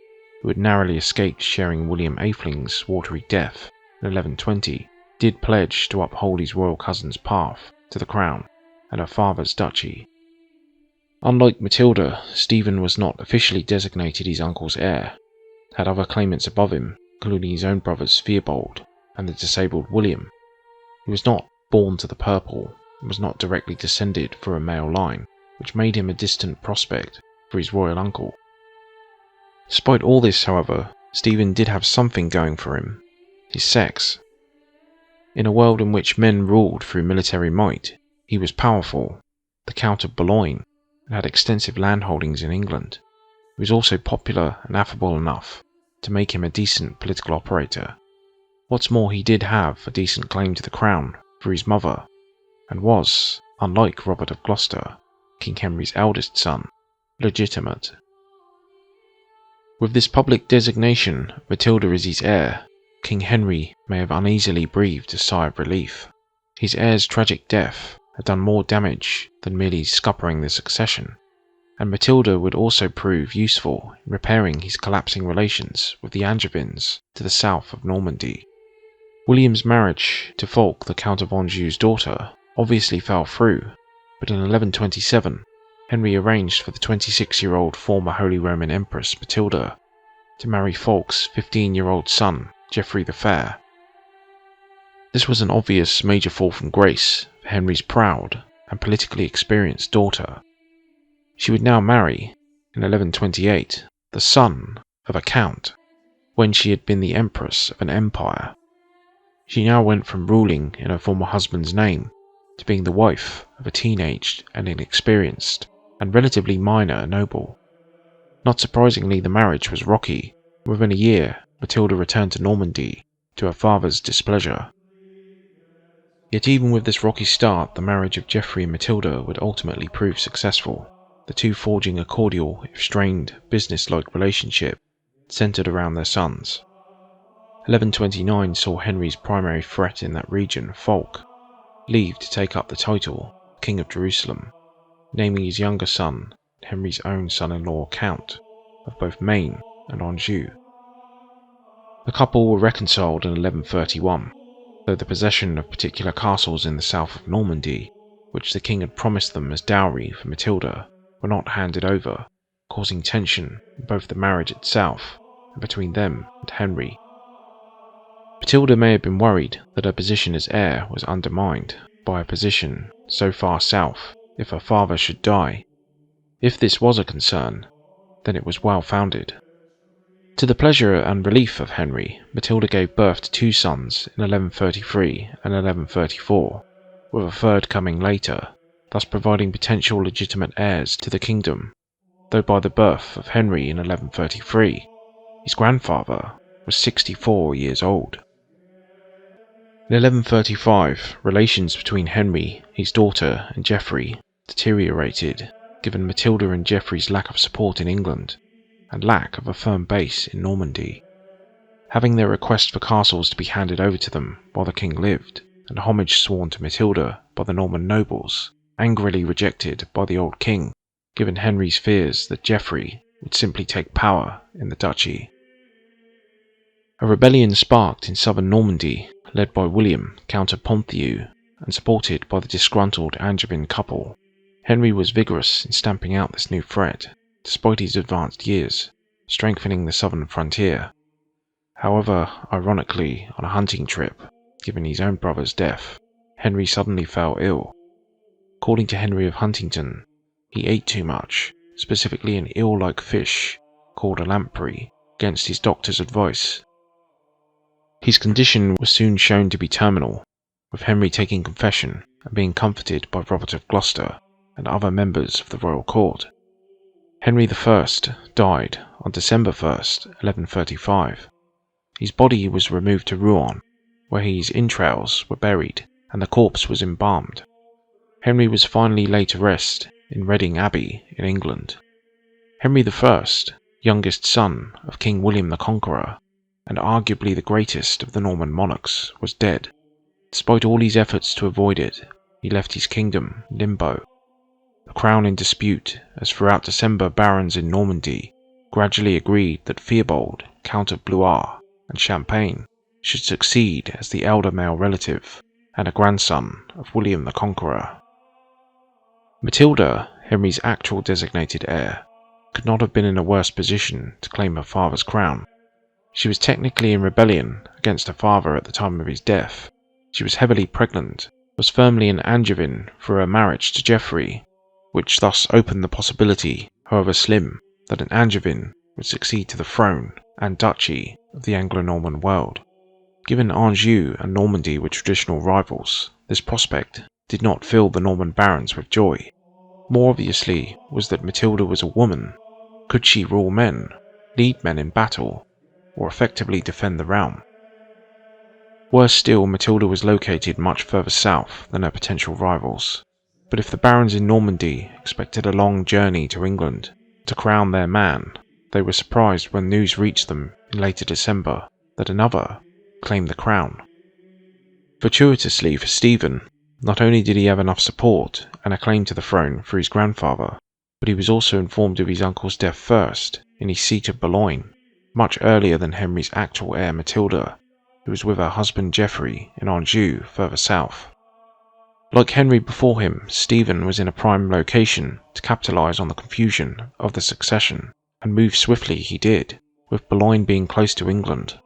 who had narrowly escaped sharing William Atheling's watery death in 1120, did pledge to uphold his royal cousin's path to the crown and her father's duchy. Unlike Matilda, Stephen was not officially designated his uncle's heir, had other claimants above him, including his own brothers Theobald and the disabled William. He was not born to the purple and was not directly descended through a male line, which made him a distant prospect for his royal uncle. Despite all this, however, Stephen did have something going for him: his sex. In a world in which men ruled through military might, he was powerful, the Count of Boulogne, and had extensive landholdings in England. He was also popular and affable enough to make him a decent political operator. What's more, he did have a decent claim to the crown through his mother, and was, unlike Robert of Gloucester, King Henry's eldest son, legitimate. With this public designation of Matilda as his heir, King Henry may have uneasily breathed a sigh of relief. His heir's tragic death had done more damage than merely scuppering the succession, and Matilda would also prove useful in repairing his collapsing relations with the Angevins to the south of Normandy. William's marriage to Fulk, the Count of Anjou's daughter, obviously fell through, but in 1127 Henry arranged for the 26-year-old former Holy Roman Empress Matilda to marry Fulk's 15-year-old son, Geoffrey the Fair. This was an obvious major fall from grace for Henry's proud and politically experienced daughter. She would now marry, in 1128, the son of a count, when she had been the empress of an empire. She now went from ruling in her former husband's name to being the wife of a teenaged and inexperienced and relatively minor noble. Not surprisingly, the marriage was rocky. Within a year, Matilda returned to Normandy to her father's displeasure. Yet even with this rocky start, the marriage of Geoffrey and Matilda would ultimately prove successful, the two forging a cordial, if strained, business-like relationship centered around their sons. 1129 saw Henry's primary threat in that region, Fulk, leave to take up the title, King of Jerusalem, naming his younger son, Henry's own son-in-law, Count of both Maine and Anjou. The couple were reconciled in 1131, though the possession of particular castles in the south of Normandy, which the king had promised them as dowry for Matilda, were not handed over, causing tension in both the marriage itself and between them and Henry. Matilda may have been worried that her position as heir was undermined by a position so far south if her father should die. If this was a concern, then it was well founded. To the pleasure and relief of Henry, Matilda gave birth to two sons in 1133 and 1134, with a third coming later, thus providing potential legitimate heirs to the kingdom, though by the birth of Henry in 1133, his grandfather was 64 years old. In 1135, relations between Henry, his daughter, and Geoffrey deteriorated, given Matilda and Geoffrey's lack of support in England and lack of a firm base in Normandy. Having their request for castles to be handed over to them while the king lived, and homage sworn to Matilda by the Norman nobles, angrily rejected by the old king, given Henry's fears that Geoffrey would simply take power in the duchy. A rebellion sparked in southern Normandy, led by William, Count of Ponthieu, and supported by the disgruntled Angevin couple. Henry was vigorous in stamping out this new threat, despite his advanced years, strengthening the southern frontier. However, ironically, on a hunting trip, given his own brother's death, Henry suddenly fell ill. According to Henry of Huntingdon, he ate too much, specifically an eel-like fish called a lamprey, against his doctor's advice. His condition was soon shown to be terminal, with Henry taking confession and being comforted by Robert of Gloucester and other members of the royal court. Henry I died on December 1st, 1135. His body was removed to Rouen, where his entrails were buried and the corpse was embalmed. Henry was finally laid to rest in Reading Abbey in England. Henry I, youngest son of King William the Conqueror, and arguably the greatest of the Norman monarchs, was dead. Despite all his efforts to avoid it, he left his kingdom in limbo. The crown in dispute, as throughout December barons in Normandy gradually agreed that Theobald, Count of Blois and Champagne, should succeed as the elder male relative and a grandson of William the Conqueror. Matilda, Henry's actual designated heir, could not have been in a worse position to claim her father's crown. She was technically in rebellion against her father at the time of his death. She was heavily pregnant, was firmly an Angevin through her marriage to Geoffrey, which thus opened the possibility, however slim, that an Angevin would succeed to the throne and duchy of the Anglo-Norman world. Given Anjou and Normandy were traditional rivals, this prospect did not fill the Norman barons with joy. More obviously was that Matilda was a woman. Could she rule men, lead men in battle, or effectively defend the realm? Worse still, Matilda was located much further south than her potential rivals. But if the barons in Normandy expected a long journey to England to crown their man, they were surprised when news reached them in later December that another claimed the crown. Fortuitously for Stephen, not only did he have enough support and a claim to the throne for his grandfather, but he was also informed of his uncle's death first in his seat of Boulogne, much earlier than Henry's actual heir Matilda, who was with her husband Geoffrey in Anjou further south. Like Henry before him, Stephen was in a prime location to capitalise on the confusion of the succession, and move swiftly he did, with Boulogne being close to England.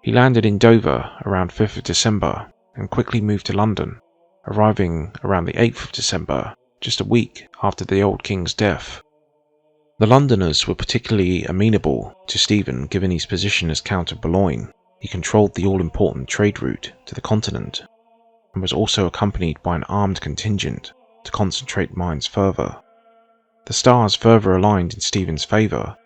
He landed in Dover around 5th of December and quickly moved to London, arriving around the 8th of December, just a week after the old king's death. The Londoners were particularly amenable to Stephen given his position as Count of Boulogne. He controlled the all-important trade route to the continent, and was also accompanied by an armed contingent to concentrate minds further. The stars further aligned in Stephen's favour,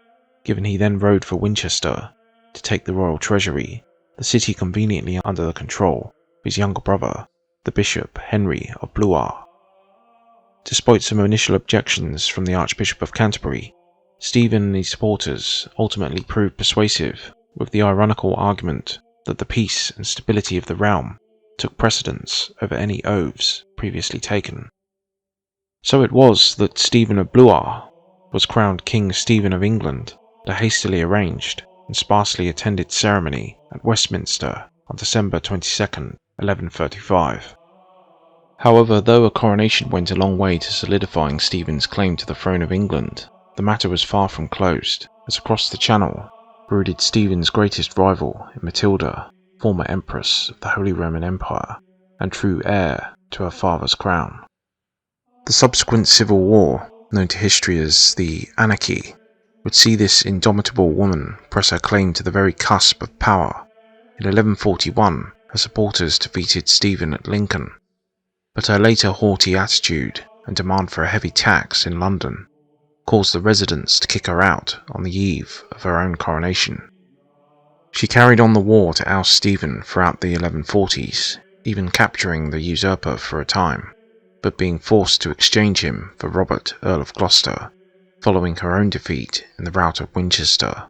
given he then rode for Winchester to take the royal treasury, the city conveniently under the control of his younger brother, the Bishop Henry of Blois. Despite some initial objections from the Archbishop of Canterbury, Stephen and his supporters ultimately proved persuasive, with the ironical argument that the peace and stability of the realm took precedence over any oaths previously taken. So it was that Stephen of Blois was crowned King Stephen of England at a hastily arranged and sparsely attended ceremony at Westminster on December 22nd, 1135. However, though a coronation went a long way to solidifying Stephen's claim to the throne of England, the matter was far from closed, as across the Channel brooded Stephen's greatest rival in Matilda, former Empress of the Holy Roman Empire, and true heir to her father's crown. The subsequent civil war, known to history as the Anarchy, would see this indomitable woman press her claim to the very cusp of power. In 1141, her supporters defeated Stephen at Lincoln. but her later haughty attitude and demand for a heavy tax in London caused the residents to kick her out on the eve of her own coronation. She carried on the war to oust Stephen throughout the 1140s, even capturing the usurper for a time, but being forced to exchange him for Robert, Earl of Gloucester, following her own defeat in the rout of Winchester.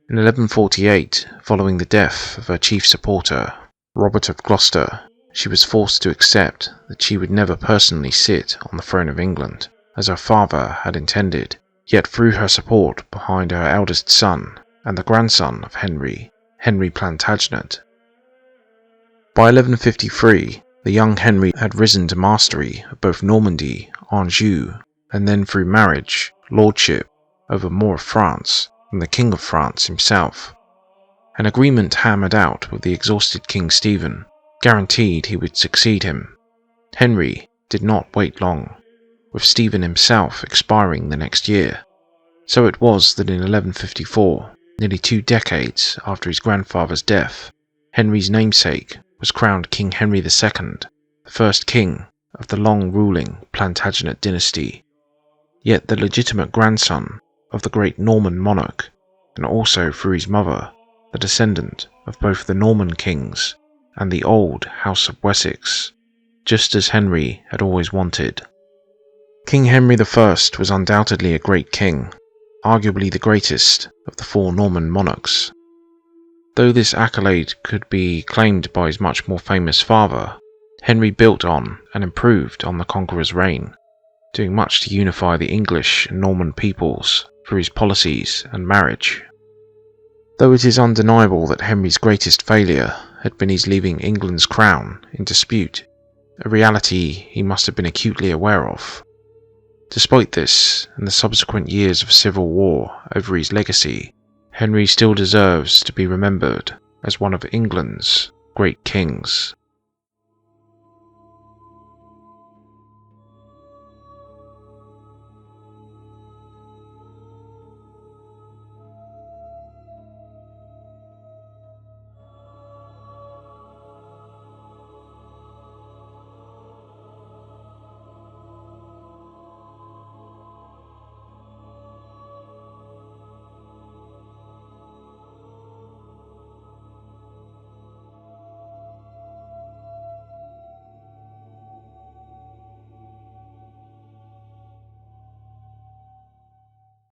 In 1148, following the death of her chief supporter, Robert of Gloucester, she was forced to accept that she would never personally sit on the throne of England, as her father had intended, yet threw her support behind her eldest son and the grandson of Henry, Henry Plantagenet. By 1153, the young Henry had risen to mastery of both Normandy, Anjou, and then through marriage, lordship over more of France than the King of France himself. An agreement hammered out with the exhausted King Stephen guaranteed he would succeed him. Henry did not wait long, with Stephen himself expiring the next year. So it was that in 1154, nearly 2 decades after his grandfather's death, Henry's namesake was crowned King Henry II, the first king of the long-ruling Plantagenet dynasty, yet the legitimate grandson of the great Norman monarch, and also through his mother, the descendant of both the Norman kings and the old House of Wessex, just as Henry had always wanted. King Henry I was undoubtedly a great king, arguably the greatest of the 4 Norman monarchs. Though this accolade could be claimed by his much more famous father, Henry built on and improved on the Conqueror's reign, doing much to unify the English and Norman peoples through his policies and marriage. Though it is undeniable that Henry's greatest failure had been his leaving England's crown in dispute, a reality he must have been acutely aware of. Despite this, and the subsequent years of civil war over his legacy, Henry still deserves to be remembered as one of England's great kings.